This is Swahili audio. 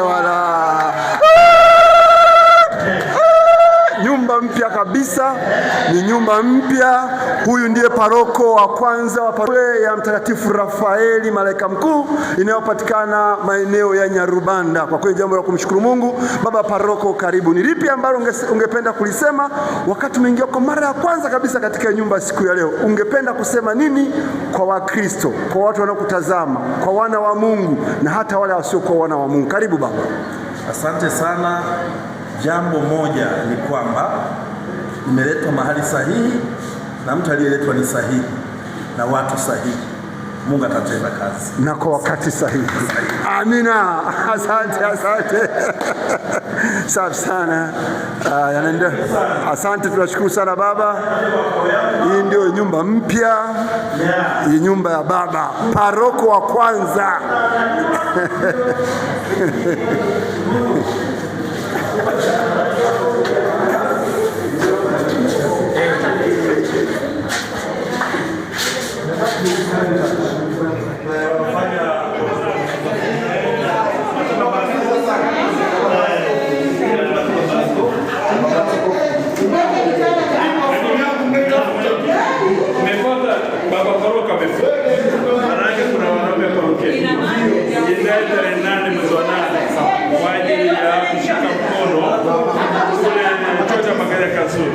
Wala nyumba mpya kabisa, ni nyumba mpya. Huyu ndiye paroko wa kwanza wa parokia ya Mtakatifu Rafaeli Malaika Mkuu inayopatikana maeneo ya Nyarubanda. Kwa kweli jambo la kumshukuru Mungu. Baba paroko, karibu. Ni lipi ambalo ungependa kulisema wakati umeingia kwa mara ya kwanza kabisa katika nyumba siku ya leo? Ungependa kusema nini kwa Wakristo, kwa watu wanaokutazama, kwa wana wa Mungu na hata wale wasiokuwa wana wa Mungu? Karibu baba. Asante sana. Jambo moja ni kwamba nimeletwa mahali sahihi na mtu aliyeletwa ni sahihi na watu sahihi. Mungu atatenda kazi na kwa wakati sahihi. Amina. Asante. Safi sana. Yanaendelea. Asante, tunashukuru sana baba. Hii ndio nyumba mpya, hii nyumba ya baba paroko wa kwanza. Baba paroka amefuka. Maanake kuna wanaume parokeni. Jiandae tarehe 8 mwezi wa 8 kwa ajili ya kushika mkono kule mtoto wa Maria Kazuri.